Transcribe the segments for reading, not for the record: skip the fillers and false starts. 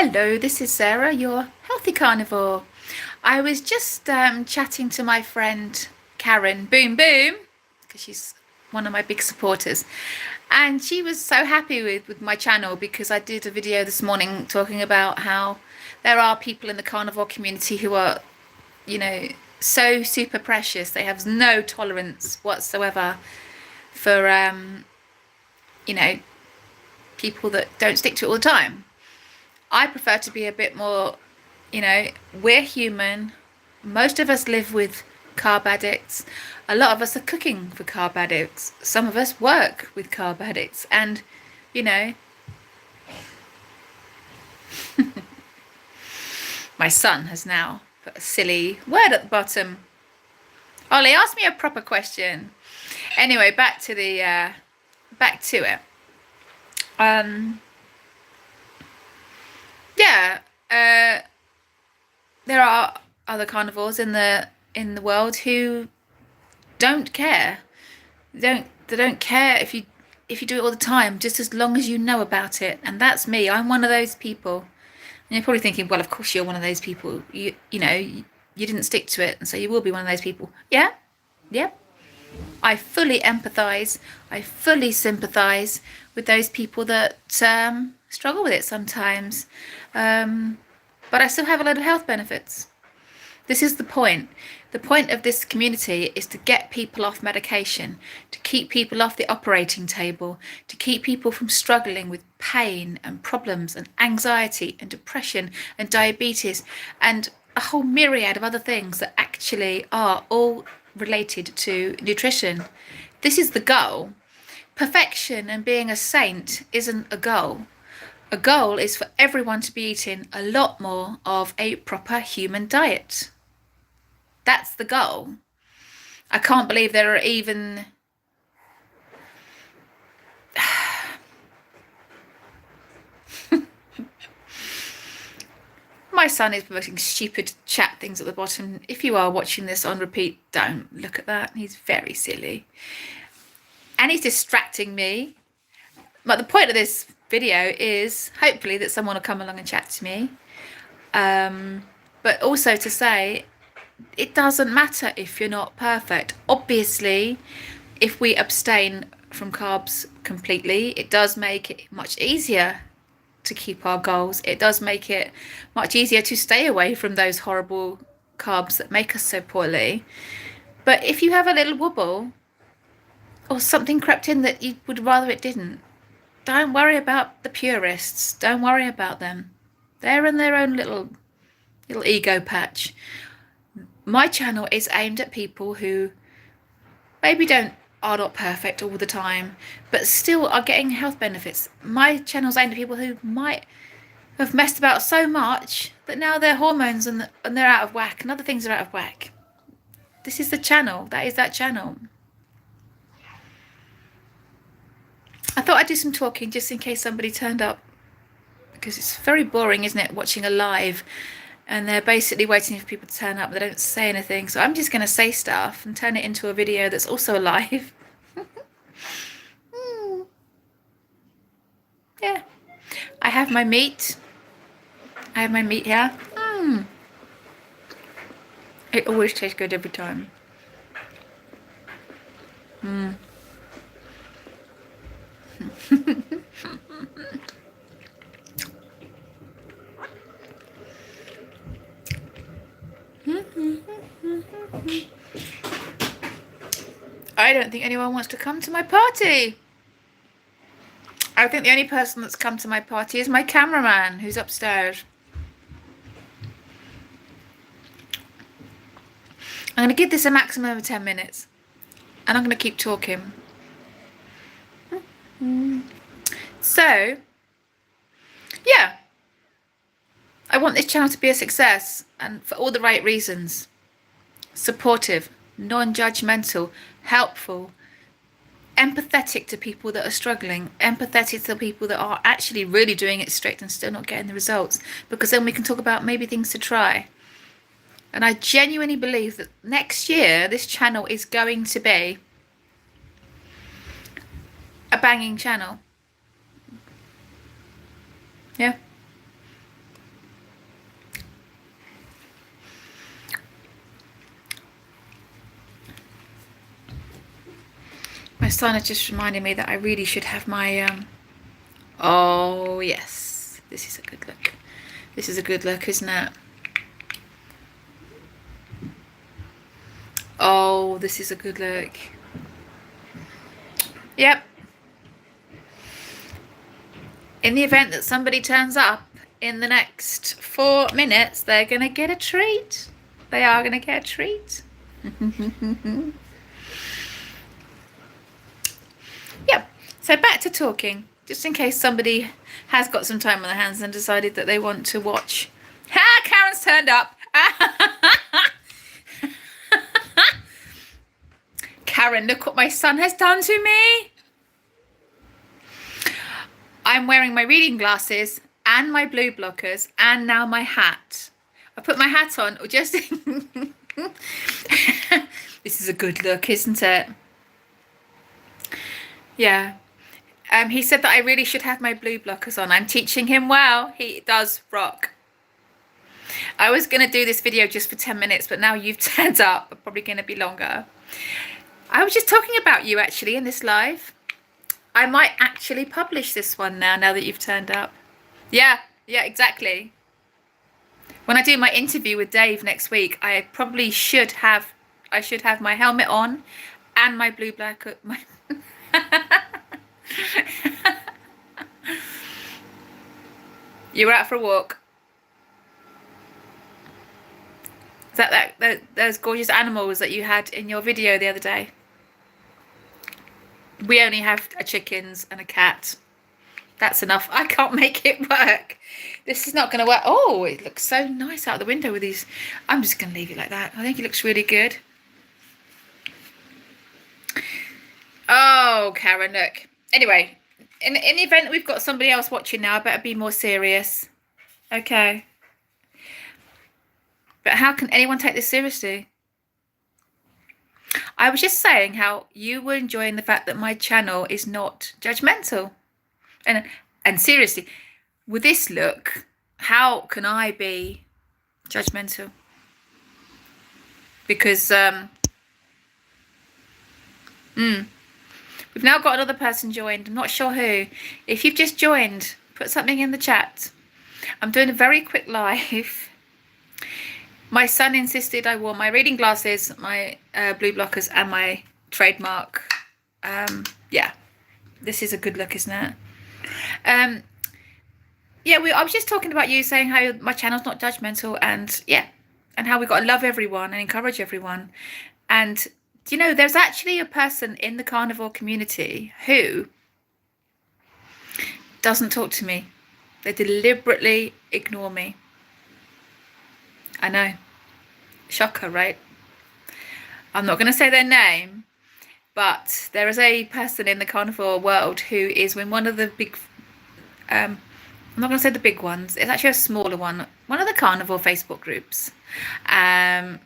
Hello, this is Sarah, your healthy carnivore. I was just chatting to my friend Karen, boom boom, because she's one of my big supporters, and she was so happy with my channel because I did a video this morning talking about how there are people in the carnivore community who are, you know, so super precious. They have no tolerance whatsoever for, you know, people that don't stick to it all the time. I prefer to be a bit more, we're human. Most of us live with carb addicts. A lot of us are cooking for carb addicts. Some of us work with carb addicts. And, you know, my son has now put a silly word at the bottom. Ollie, ask me a proper question. Anyway, back to it. Yeah, there are other carnivores in the world who don't care. They don't care if you do it all the time, just as long as you know about it. And that's me. I'm one of those people. And you're probably thinking, well, of course you're one of those people. You didn't stick to it, and so you will be one of those people. Yeah, yeah. I fully empathise. I fully sympathise with those people that struggle with it sometimes. But I still have a lot of health benefits. This is the point. The point of this community is to get people off medication, to keep people off the operating table, to keep people from struggling with pain and problems and anxiety and depression and diabetes and a whole myriad of other things that actually are all related to nutrition. This is the goal. Perfection and being a saint isn't a goal. A goal is for everyone to be eating a lot more of a proper human diet. That's the goal. I can't believe there are even my son is promoting stupid chat things at the bottom. If you are watching this on repeat, don't look at that. He's very silly. And he's distracting me. But the point of this video is hopefully that someone will come along and chat to me. But also to say, it doesn't matter if you're not perfect. Obviously, if we abstain from carbs completely, it does make it much easier to keep our goals. It does make it much easier to stay away from those horrible carbs that make us so poorly. But if you have a little wobble or something crept in that you would rather it didn't, don't worry about the purists. Don't worry about them. They're in their own little ego patch. My channel is aimed at people who maybe are not perfect all the time, but still are getting health benefits. My channel's aimed at people who might have messed about so much that now their hormones and they're out of whack and other things are out of whack. This is the channel. That is that channel. I thought I'd do some talking just in case somebody turned up, because it's very boring, isn't it, watching a live and they're basically waiting for people to turn up but they don't say anything. So I'm just going to say stuff and turn it into a video that's also a live. Yeah. I have my meat. I have my meat here. It always tastes good every time. I don't think anyone wants to come to my party. I think the only person that's come to my party is my cameraman, who's upstairs. I'm going to give this a maximum of 10 minutes. And I'm going to keep talking. So, yeah. I want this channel to be a success, and for all the right reasons. Supportive, non-judgmental, helpful, empathetic to people that are struggling, empathetic to people that are actually really doing it straight and still not getting the results, because then we can talk about maybe things to try. And I genuinely believe that next year this channel is going to be a banging channel. Yeah. son has just reminded me that I really should have my oh yes, this is a good look. This is a good look, isn't it? Oh, this is a good look. Yep. In the event that somebody turns up in the next 4 minutes, they're going to get a treat. They are going to get a treat. Yep. So back to talking. Just in case somebody has got some time on their hands and decided that they want to watch. Ha! Karen's turned up. Karen, look what my son has done to me. I'm wearing my reading glasses and my blue blockers and now my hat. I put my hat on just... This is a good look, isn't it? Yeah. He said that I really should have my blue blockers on. I'm teaching him well. He does rock. I was going to do this video just for 10 minutes, but now you've turned up. Probably going to be longer. I was just talking about you actually in this live. I might actually publish this one now that you've turned up. Yeah, exactly. When I do my interview with Dave next week, I probably should have my helmet on and my blue black. You were out for a walk. Is that those gorgeous animals that you had in your video the other day? We only have chickens and a cat. That's enough. I can't make it work. This is not going to work. Oh, it looks so nice out the window with these. I'm just going to leave it like that. I think it looks really good. Oh, Karen, look. Anyway, in the event we've got somebody else watching now, I better be more serious. Okay. But how can anyone take this seriously? I was just saying how you were enjoying the fact that my channel is not judgmental. And seriously, with this look, how can I be judgmental? Because we've now got another person joined. I'm not sure who. If you've just joined, put something in the chat. I'm doing a very quick live. My son insisted I wore my reading glasses, my blue blockers, and my trademark. Yeah, this is a good look, isn't it? Yeah, I was just talking about you saying how my channel's not judgmental, and yeah, and how we got to love everyone and encourage everyone. And you know, there's actually a person in the carnivore community who doesn't talk to me. They deliberately ignore me. I know. Shocker, right? I'm not going to say their name, but there is a person in the carnivore world who is in one of the big, I'm not going to say the big ones. It's actually a smaller one of the carnivore Facebook groups. And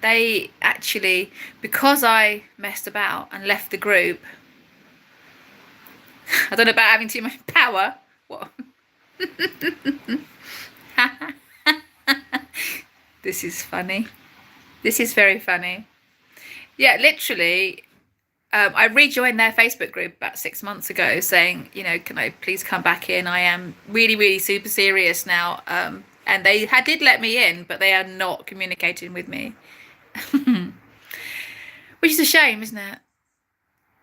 they actually, because I messed about and left the group, I don't know about having too much power. What? This is funny. This is very funny. Yeah, literally, I rejoined their Facebook group about 6 months ago saying, you know, can I please come back in? I am really, really super serious now. And they did let me in, but they are not communicating with me. Which is a shame, isn't it?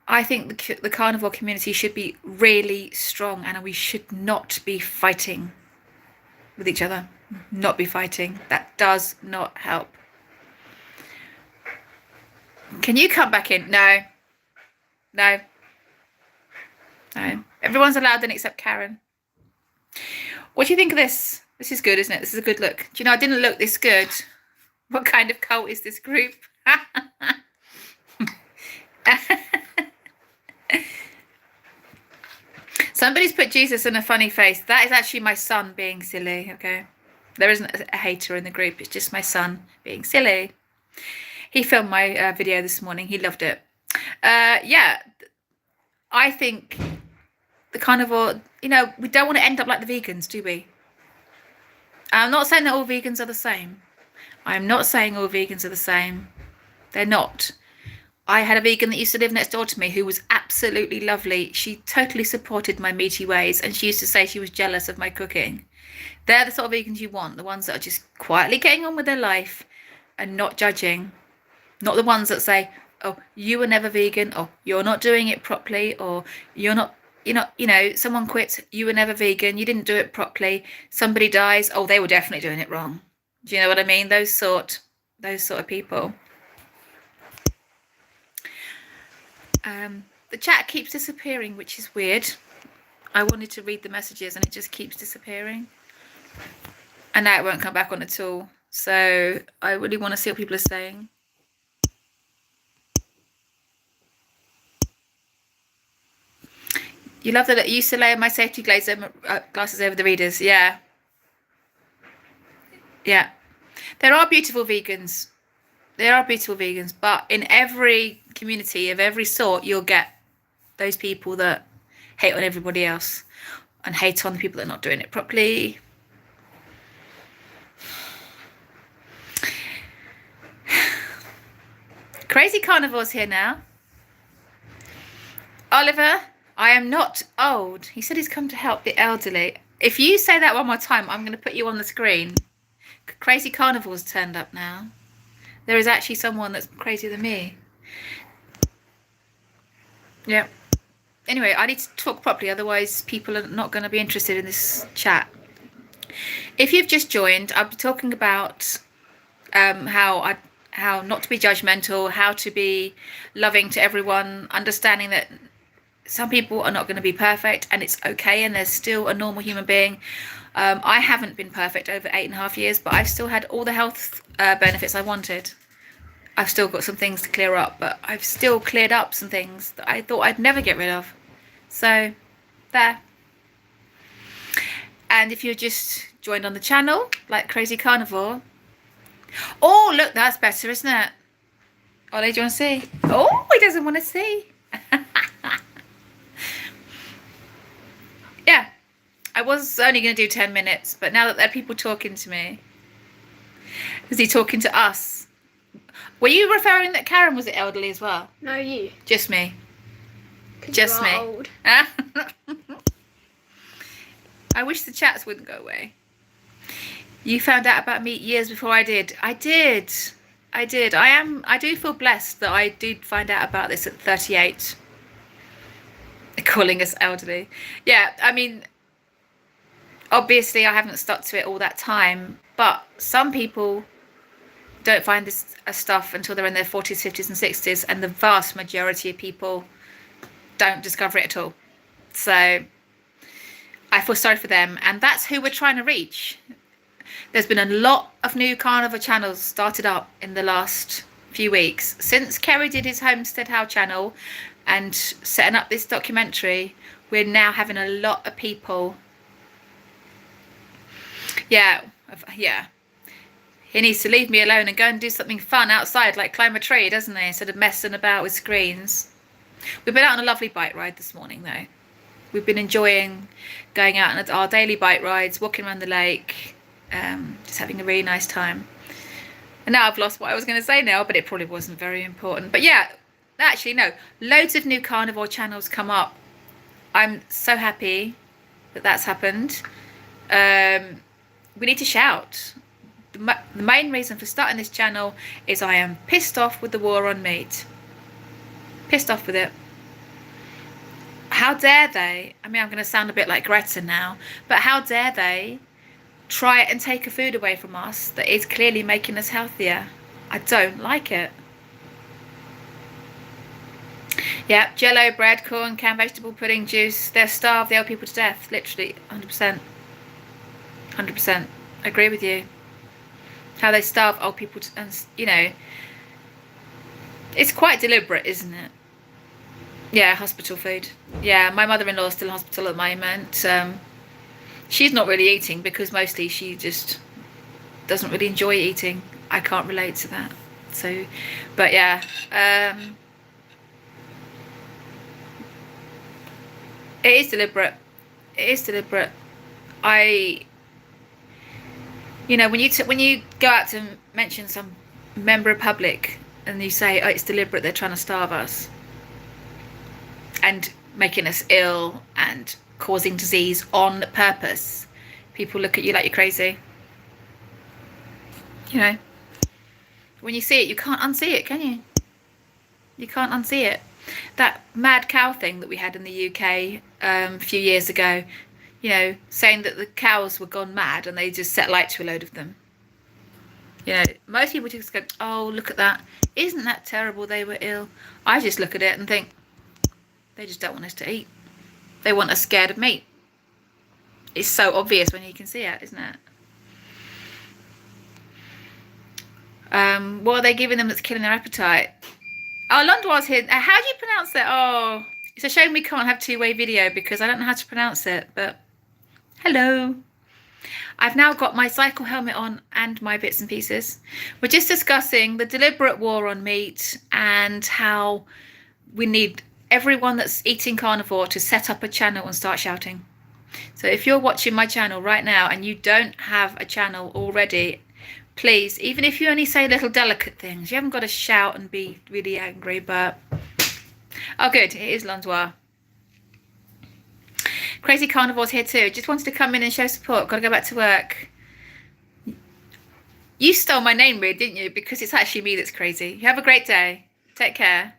I think the carnivore community should be really strong, and we should not be fighting with each other. Not be fighting. That does not help. Can you come back in? No. No. No. Everyone's allowed in except Karen. What do you think of this? This is good, isn't it? This is a good look. Do you know, I didn't look this good. What kind of cult is this group? Somebody's put Jesus in a funny face. That is actually my son being silly, okay? There isn't a hater in the group. It's just my son being silly. He filmed my video this morning. He loved it. Yeah, I think the carnivore, you know, we don't want to end up like the vegans, do we? I'm not saying that all vegans are the same. I'm not saying all vegans are the same. They're not. I had a vegan that used to live next door to me who was absolutely lovely. She totally supported my meaty ways, and she used to say she was jealous of my cooking. They're the sort of vegans you want, the ones that are just quietly getting on with their life and not judging. Not the ones that say, oh, you were never vegan, or you're not doing it properly, or you're not, someone quits, you were never vegan, you didn't do it properly, somebody dies, oh, they were definitely doing it wrong. Do you know what I mean? Those sort of people. The chat keeps disappearing, which is weird. I wanted to read the messages and it just keeps disappearing. And now it won't come back on at all. So I really want to see what people are saying. You love that I used to layer my safety glasses over the readers. Yeah. Yeah. There are beautiful vegans. There are beautiful vegans, but in every community of every sort, you'll get those people that hate on everybody else and hate on the people that are not doing it properly. Crazy Carnivore's here now. Oliver, I am not old. He said he's come to help the elderly. If you say that one more time, I'm going to put you on the screen. Crazy Carnivore's turned up now. There is actually someone that's crazier than me. Yeah. Anyway, I need to talk properly, otherwise people are not going to be interested in this chat. If you've just joined, I'll be talking about how not to be judgmental, how to be loving to everyone, understanding that some people are not going to be perfect and it's okay, and there's still a normal human being. I haven't been perfect over 8.5 years, but I've still had all the health benefits I wanted. I've still got some things to clear up, but I've still cleared up some things that I thought I'd never get rid of. So, there. And if you're just joined on the channel, like Crazy Carnivore. Oh, look, that's better, isn't it? Ollie, do you want to see? Oh, he doesn't want to see. Yeah. I was only going to do 10 minutes, but now that there are people talking to me. Is he talking to us? Were you referring that Karen was elderly as well? No, you. Just me. Just me. Old. I wish the chats wouldn't go away. You found out about me years before I did. I did. I do feel blessed that I did find out about this at 38. Calling us elderly. Yeah, I mean, obviously I haven't stuck to it all that time, but some people don't find this stuff until they're in their 40s, 50s and 60s, and the vast majority of people don't discover it at all. So I feel sorry for them, and that's who we're trying to reach. There's been a lot of new carnivore channels started up in the last few weeks. Since Kerry did his Homestead How channel and setting up this documentary, we're now having a lot of people. Yeah. He needs to leave me alone and go and do something fun outside, like climb a tree, doesn't he? Instead of messing about with screens. We've been out on a lovely bike ride this morning, though. We've been enjoying going out on our daily bike rides, walking around the lake, just having a really nice time. And now I've lost what I was going to say now, but it probably wasn't very important. But yeah, actually, no. Loads of new carnivore channels come up. I'm so happy that that's happened. We need to shout. The main reason for starting this channel is I am pissed off with the war on meat. Pissed off with it. How dare they? I mean, I'm going to sound a bit like Greta now, but how dare they try and take a food away from us that is clearly making us healthier? I don't like it. Yeah, jello, bread, corn, canned vegetable pudding, juice. They're starved the old people to death. Literally, 100%. 100%. I agree with you. How they starve old people to, and it's quite deliberate, isn't it? Yeah, hospital food. Yeah, my mother-in-law is still in hospital at the moment. She's not really eating because mostly she just doesn't really enjoy eating. I can't relate to that. So, but yeah. It is deliberate. It is deliberate. When you go out to mention some member of public and you say, oh, it's deliberate, they're trying to starve us and making us ill and causing disease on purpose, people look at you like you're crazy. You know, when you see it, you can't unsee it, can you? You can't unsee it. That mad cow thing that we had in the UK a few years ago, you know, saying that the cows were gone mad and they just set light to a load of them. You know, most people just go, oh, look at that. Isn't that terrible they were ill? I just look at it and think, they just don't want us to eat. They want us scared of meat. It's so obvious when you can see it, isn't it? What are they giving them that's killing their appetite? Oh, Londwar's here. How do you pronounce that? Oh, it's a shame we can't have two-way video because I don't know how to pronounce it, but hello. I've now got my cycle helmet on and my bits and pieces. We're just discussing the deliberate war on meat and how we need everyone that's eating carnivore to set up a channel and start shouting. So if you're watching my channel right now and you don't have a channel already, please, even if you only say little delicate things, you haven't got to shout and be really angry, but... Oh, good. It is Londwar. Crazy Carnivore's here too. Just wanted to come in and show support. Got to go back to work. You stole my name, really, didn't you? Because it's actually me that's crazy. You have a great day. Take care.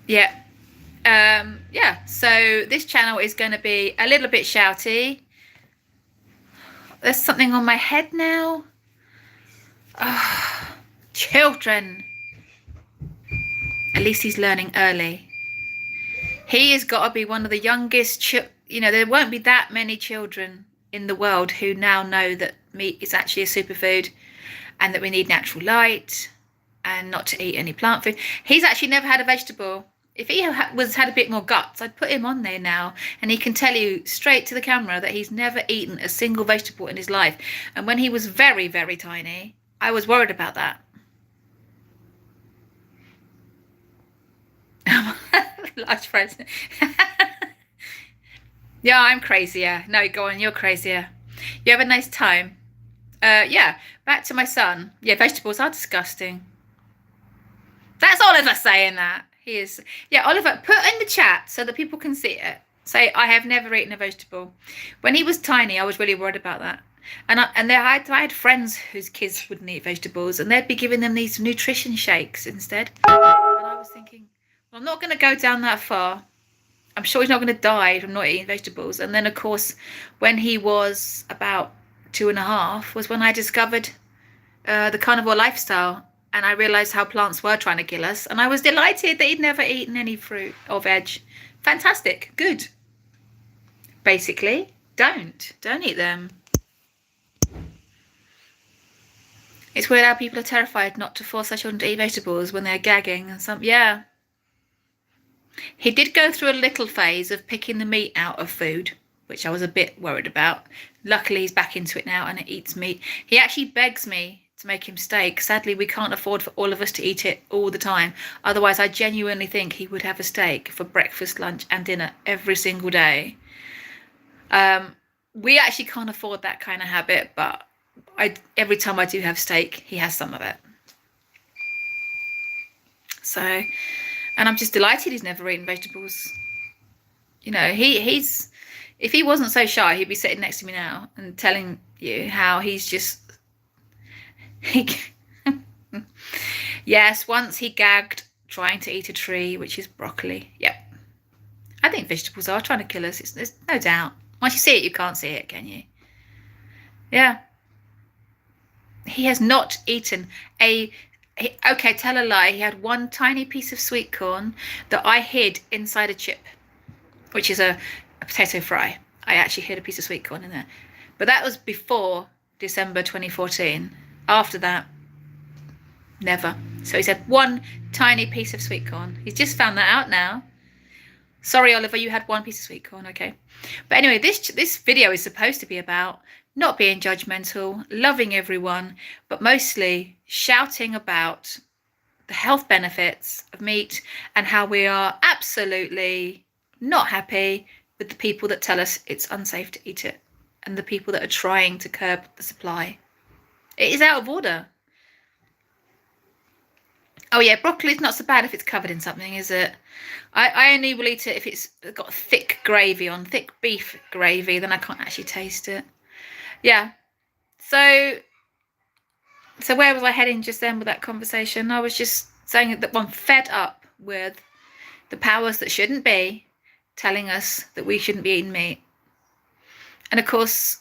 Yeah. Yeah. So this channel is going to be a little bit shouty. There's something on my head now. Oh, children. At least he's learning early. He has got to be one of the youngest, you know, there won't be that many children in the world who now know that meat is actually a superfood and that we need natural light and not to eat any plant food. He's actually never had a vegetable. If he had a bit more guts, I'd put him on there now and he can tell you straight to the camera that he's never eaten a single vegetable in his life. And when he was very, very tiny, I was worried about that. Large friends. Yeah, I'm crazier. No, go on, you're crazier. You have a nice time. Yeah, back to my son. Yeah, vegetables are disgusting. That's Oliver saying that. He is. Yeah, Oliver, put in the chat so that people can see it. Say, I have never eaten a vegetable. When he was tiny, I was really worried about that. And I had friends whose kids wouldn't eat vegetables and they'd be giving them these nutrition shakes instead. And I was thinking, well, I'm not going to go down that far. I'm sure he's not going to die from not eating vegetables. And then, of course, when he was about 2.5 was when I discovered the carnivore lifestyle. And I realised how plants were trying to kill us. And I was delighted that he'd never eaten any fruit or veg. Fantastic. Good. Basically, don't eat them. It's weird how people are terrified not to force their children to eat vegetables when they're gagging and some. Yeah. He did go through a little phase of picking the meat out of food, which I was a bit worried about. Luckily, he's back into it now and it eats meat. He actually begs me to make him steak. Sadly, we can't afford for all of us to eat it all the time. Otherwise, I genuinely think he would have a steak for breakfast, lunch and dinner every single day. We actually can't afford that kind of habit, but every time I do have steak, he has some of it. So, and I'm just delighted he's never eaten vegetables. You know, he's if he wasn't so shy, he'd be sitting next to me now and telling you how he's just... Yes, once he gagged trying to eat a tree, which is broccoli. Yep. I think vegetables are trying to kill us. There's no doubt. Once you see it, you can't see it, can you? Yeah. He has not eaten okay, tell a lie. He had one tiny piece of sweet corn that I hid inside a chip, which is a potato fry. I actually hid a piece of sweet corn in there. But that was before December 2014. After that, never. So he's had one tiny piece of sweet corn. He's just found that out now. Sorry, Oliver, you had one piece of sweet corn. Okay. But anyway, this video is supposed to be about not being judgmental, loving everyone, but mostly shouting about the health benefits of meat and how we are absolutely not happy with the people that tell us it's unsafe to eat it and the people that are trying to curb the supply. It is out of order. Oh yeah, broccoli's not so bad if it's covered in something, is it? I only will eat it if it's got thick gravy on, thick beef gravy, then I can't actually taste it. Yeah. So where was I heading just then with that conversation? I was just saying that I'm fed up with the powers that shouldn't be telling us that we shouldn't be eating meat. And of course,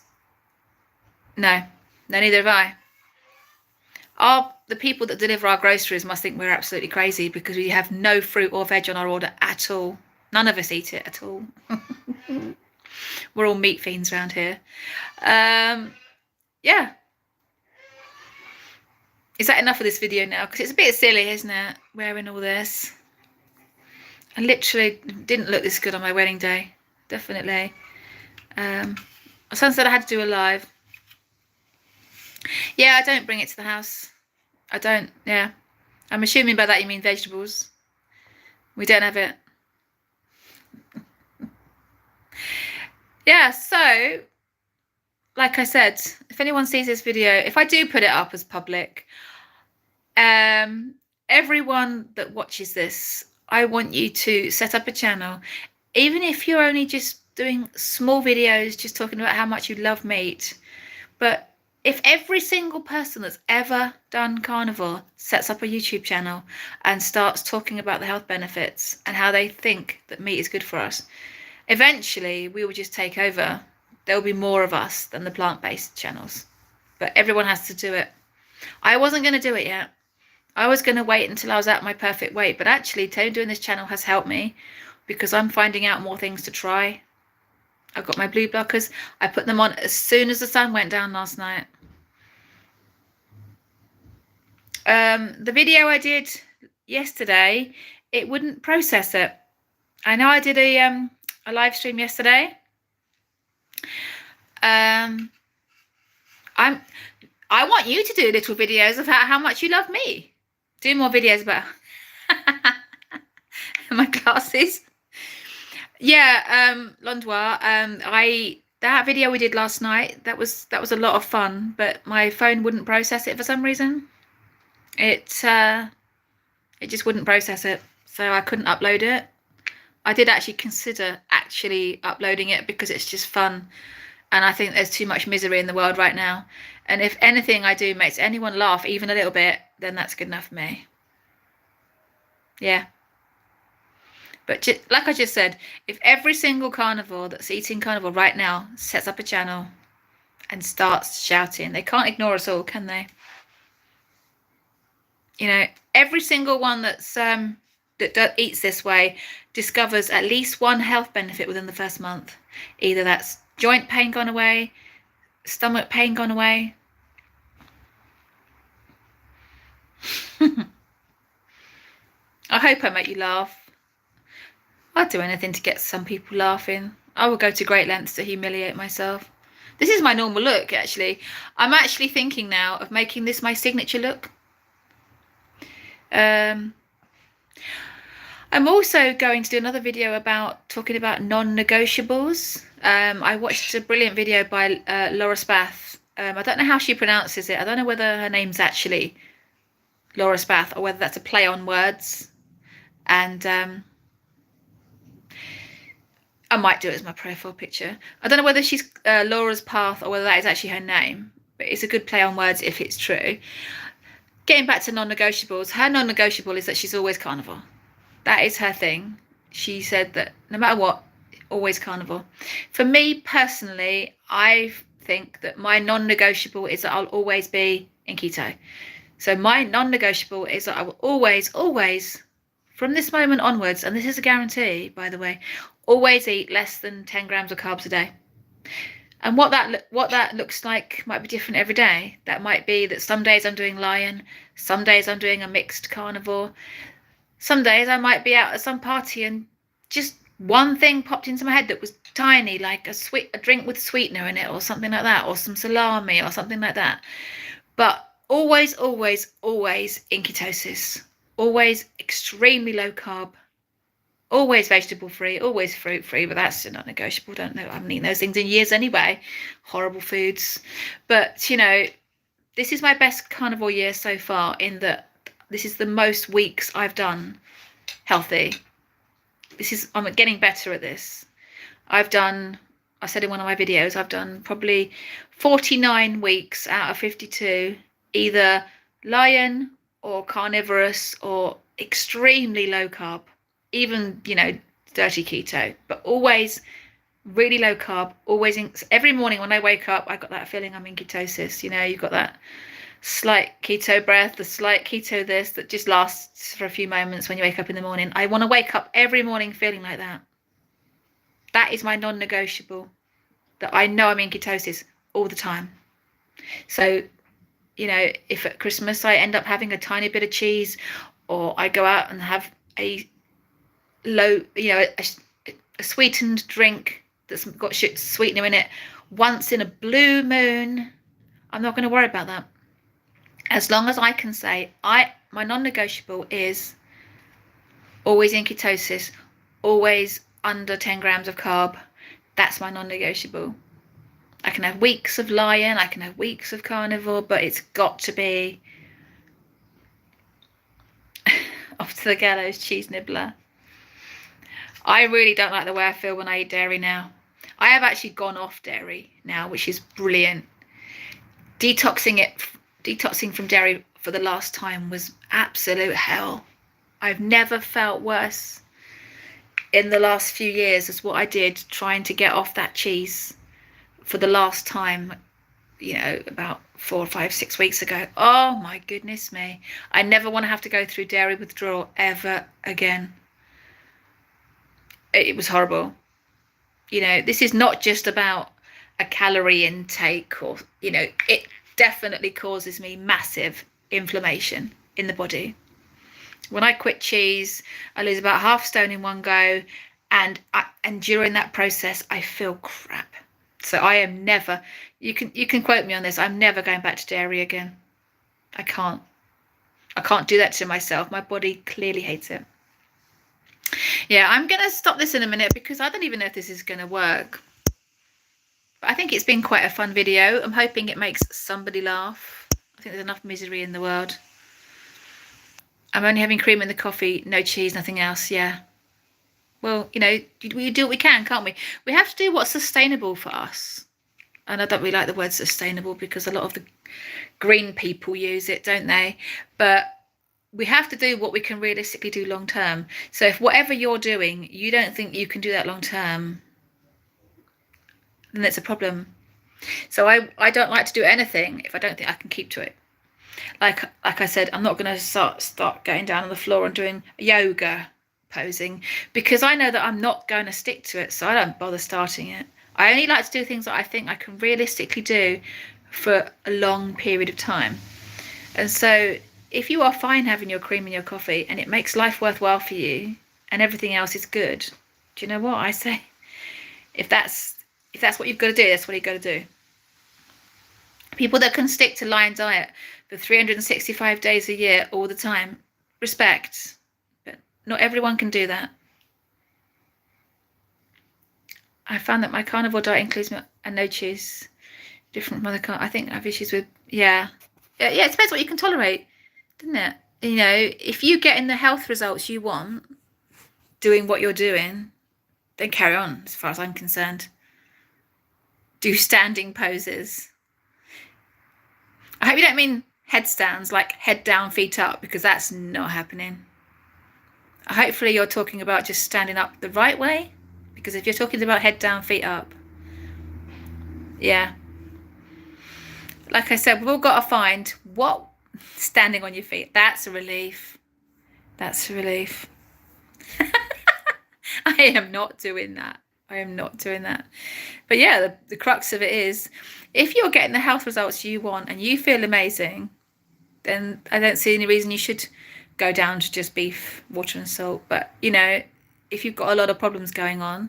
no, neither have I. The people that deliver our groceries must think we're absolutely crazy because we have no fruit or veg on our order at all. None of us eat it at all. We're all meat fiends around here. Yeah. Is that enough of this video now? Because it's a bit silly, isn't it? Wearing all this. I literally didn't look this good on my wedding day. Definitely. My son said I had to do a live. Yeah, I don't bring it to the house. I don't, yeah. I'm assuming by that you mean vegetables. We don't have it. Yeah, so, like I said, if anyone sees this video, if I do put it up as public, everyone that watches this, I want you to set up a channel. Even if you're only just doing small videos, just talking about how much you love meat. But if every single person that's ever done carnivore sets up a YouTube channel and starts talking about the health benefits and how they think that meat is good for us, eventually we will just take over. There'll be more of us than the plant-based channels. But everyone has to do it. I wasn't going to do it yet. I was going to wait until I was at my perfect weight. But actually, doing this channel has helped me because I'm finding out more things to try. I've got my blue blockers. I put them on as soon as the sun went down last night. The video I did yesterday, it wouldn't process it. I know I did a live stream yesterday. I want you to do little videos about how much you love me. Do more videos about my glasses. Yeah, Londois. That video we did last night, that was a lot of fun, but my phone wouldn't process it for some reason. It just wouldn't process it, so I couldn't upload it. I did actually consider uploading it because it's just fun, and I think there's too much misery in the world right now. And if anything I do makes anyone laugh even a little bit, then that's good enough for me. Yeah. But like I just said, if every single carnivore that's eating carnivore right now sets up a channel and starts shouting, they can't ignore us all, can they? You know, every single one that's that eats this way discovers at least one health benefit within the first month. Either that's joint pain gone away, stomach pain gone away. I hope I make you laugh. I'd do anything to get some people laughing. I will go to great lengths to humiliate myself. This is my normal look, actually. I'm actually thinking now of making this my signature look. I'm also going to do another video about talking about non-negotiables. I watched a brilliant video by Laura Spath. I don't know how she pronounces it. I don't know whether her name's actually Laura Spath or whether that's a play on words. And I might do it as my profile picture. I don't know whether she's Laura's Path or whether that is actually her name, but it's a good play on words if it's true. Getting back to non-negotiables, her non-negotiable is that she's always carnivore. That is her thing. She said that no matter what, always carnivore. For me personally, I think that my non-negotiable is that I'll always be in keto. So my non-negotiable is that I will always, from this moment onwards, and this is a guarantee, by the way, always eat less than 10 grams of carbs a day. And what that looks like might be different every day. That might be that some days I'm doing lion, some days I'm doing a mixed carnivore. Some days I might be out at some party and just one thing popped into my head that was tiny, like a drink with sweetener in it or something like that, or some salami or something like that. But always in ketosis, always extremely low carb, always vegetable free, always fruit free, but that's not negotiable. Don't know. I haven't eaten those things in years anyway. Horrible foods. But, you know, this is my best carnivore year so far in that this is the most weeks I've done healthy. I'm getting better at this. I said in one of my videos, I've done probably 49 weeks out of 52, either lion or carnivorous or extremely low carb, even, dirty keto, but always really low carb, always every morning when I wake up, I got that feeling I'm in ketosis. You've got that slight keto breath, the slight keto this that just lasts for a few moments when you wake up in the morning. I want to wake up every morning feeling like that. That is my non-negotiable, that I know I'm in ketosis all the time. So, if at Christmas I end up having a tiny bit of cheese, or I go out and have a low, a sweetened drink that's got sweetener in it once in a blue moon, I'm not going to worry about that. As long as I can say, my non-negotiable is always in ketosis, always under 10 grams of carb. That's my non-negotiable. I can have weeks of lion, I can have weeks of carnivore, but it's got to be off to the gallows, cheese nibbler. I really don't like the way I feel when I eat dairy now. I have actually gone off dairy now, which is brilliant. Detoxing from dairy for the last time was absolute hell. I've never felt worse in the last few years as what I did trying to get off that cheese for the last time, about 4 or 5, 6 weeks ago. Oh my goodness me. I never want to have to go through dairy withdrawal ever again. It was horrible. This is not just about a calorie intake, or, it definitely causes me massive inflammation in the body. When I quit cheese, I lose about half stone in one go, and during that process I feel crap. So I am never, you can quote me on this, I'm never going back to dairy again. I can't do that to myself. My body clearly hates it. Yeah, I'm going to stop this in a minute because I don't even know if this is going to work. But I think it's been quite a fun video. I'm hoping it makes somebody laugh. I think there's enough misery in the world. I'm only having cream in the coffee, no cheese, nothing else. Yeah. Well, we do what we can, can't we? We have to do what's sustainable for us. And I don't really like the word sustainable because a lot of the green people use it, don't they? But we have to do what we can realistically do long term. So if whatever you're doing, you don't think you can do that long term, then it's a problem. So I don't like to do anything if I don't think I can keep to it. Like I said, I'm not going to start going down on the floor and doing yoga posing because I know that I'm not going to stick to it, so I don't bother starting it. I only like to do things that I think I can realistically do for a long period of time. And so if you are fine having your cream in your coffee and it makes life worthwhile for you and everything else is good, do you know what I say? If that's what you've got to do, that's what you've got to do. People that can stick to Lion diet for 365 days a year all the time, respect. But not everyone can do that. I found that my carnivore diet includes milk and no cheese. Different from other I think I have issues with, yeah, it depends what you can tolerate, doesn't it? If you get in the health results you want, doing what you're doing, then carry on as far as I'm concerned. Do standing poses. I hope you don't mean headstands, like head down, feet up, because that's not happening. Hopefully you're talking about just standing up the right way, because if you're talking about head down, feet up, yeah. Like I said, we've all got to find what standing on your feet. That's a relief. That's a relief. I am not doing that. I am not doing that. But yeah, the crux of it is, if you're getting the health results you want and you feel amazing, then I don't see any reason you should go down to just beef, water and salt. But, if you've got a lot of problems going on,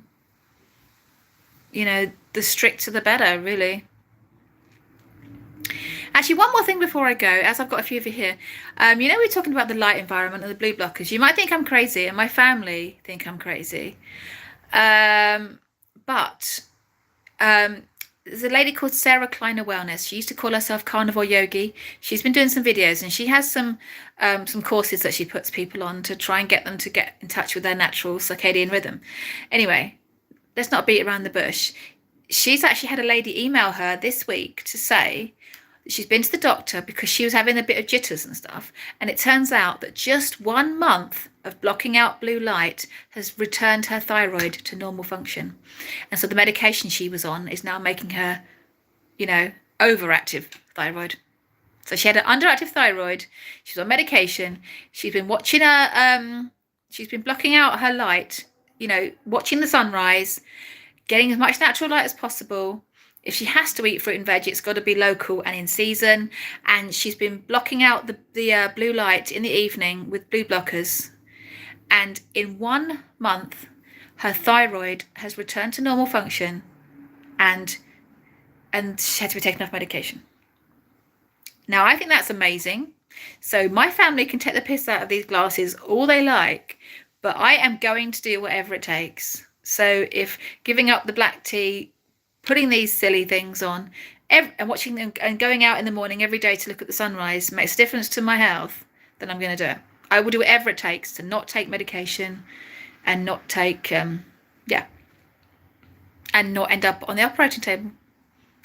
the stricter the better, really. Actually, one more thing before I go, as I've got a few of you here. We're talking about the light environment and the blue blockers. You might think I'm crazy, and my family think I'm crazy. But there's a lady called Sarah Kleiner Wellness. She used to call herself Carnivore Yogi. She's been doing some videos, and she has some courses that she puts people on to try and get them to get in touch with their natural circadian rhythm. Anyway, let's not beat around the bush. She's actually had a lady email her this week to say that she's been to the doctor because she was having a bit of jitters and stuff. And it turns out that just 1 month of blocking out blue light has returned her thyroid to normal function. And so the medication she was on is now making her, overactive thyroid. So she had an underactive thyroid. She's on medication. She's been watching she's been blocking out her light, watching the sunrise, getting as much natural light as possible. If she has to eat fruit and veg, it's got to be local and in season. And she's been blocking out the blue light in the evening with blue blockers. And in 1 month, her thyroid has returned to normal function, and she had to be taken off medication. Now, I think that's amazing. So my family can take the piss out of these glasses all they like, but I am going to do whatever it takes. So if giving up the black tea, putting these silly things on, and watching them and going out in the morning every day to look at the sunrise makes a difference to my health, then I'm going to do it. I will do whatever it takes to not take medication and not take, and not end up on the operating table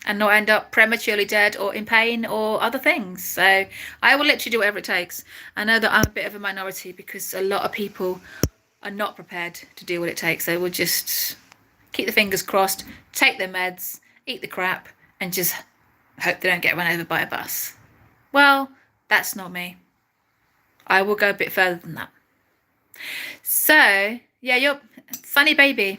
and not end up prematurely dead or in pain or other things. So I will literally do whatever it takes. I know that I'm a bit of a minority because a lot of people are not prepared to do what it takes. They will just keep the fingers crossed, take their meds, eat the crap, and just hope they don't get run over by a bus. Well, that's not me. I will go a bit further than that. So, yeah, your Sunny baby.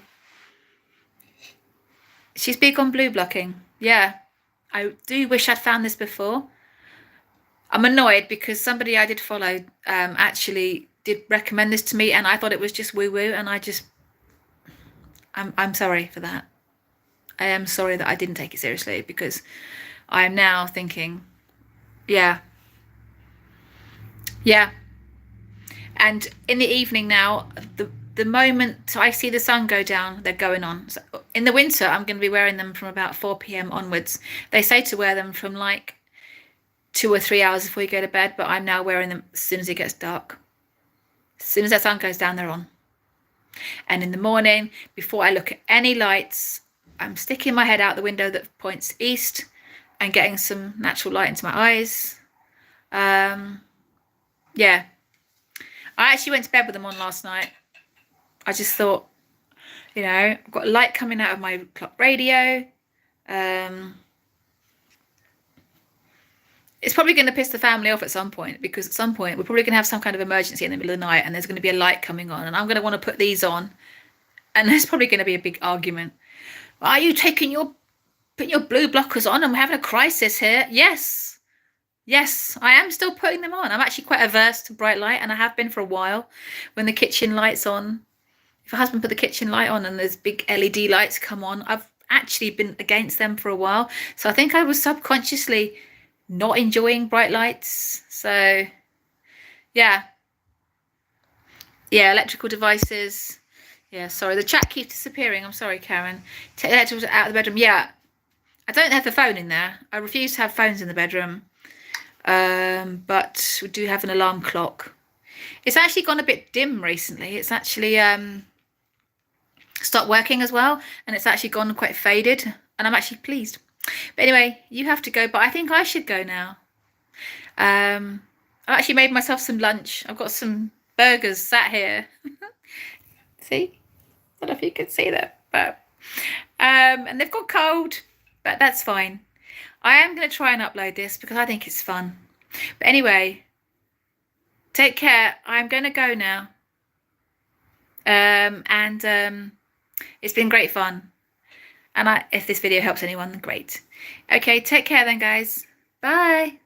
She's big on blue blocking. Yeah, I do wish I'd found this before. I'm annoyed because somebody I did follow actually did recommend this to me, and I thought it was just woo-woo, and I'm sorry for that. I am sorry that I didn't take it seriously, because I am now thinking, yeah. And in the evening now, the moment I see the sun go down, they're going on. So in the winter, I'm going to be wearing them from about 4 p.m. onwards. They say to wear them from like 2 or 3 hours before you go to bed, but I'm now wearing them as soon as it gets dark. As soon as the sun goes down, they're on. And in the morning, before I look at any lights, I'm sticking my head out the window that points east and getting some natural light into my eyes. Yeah. I actually went to bed with them on last night. I just thought, I've got light coming out of my clock radio. It's probably going to piss the family off at some point, because at some point we're probably going to have some kind of emergency in the middle of the night, and there's going to be a light coming on, and I'm going to want to put these on, and there's probably going to be a big argument. Are you putting your blue blockers on, and we're having a crisis here? Yes, I am still putting them on. I'm actually quite averse to bright light, and I have been for a while. When the kitchen light's on, if a husband put the kitchen light on and there's big LED lights come on, I've actually been against them for a while. So I think I was subconsciously not enjoying bright lights. So yeah, electrical devices. Yeah, sorry, the chat keeps disappearing. I'm sorry, Karen. Take the electricals out of the bedroom. Yeah, I don't have the phone in there. I refuse to have phones in the bedroom. But we do have an alarm clock. It's actually gone a bit dim recently. It's actually stopped working as well, and it's actually gone quite faded, and I'm actually pleased. But anyway, you have to go, but I think I should go now. I actually made myself some lunch. I've got some burgers sat here. See? I don't know if you can see that, but and they've got cold, but that's fine. I am going to try and upload this because I think it's fun. But anyway, take care. I'm going to go now. It's been great fun. And if this video helps anyone, great. Okay, take care then, guys. Bye.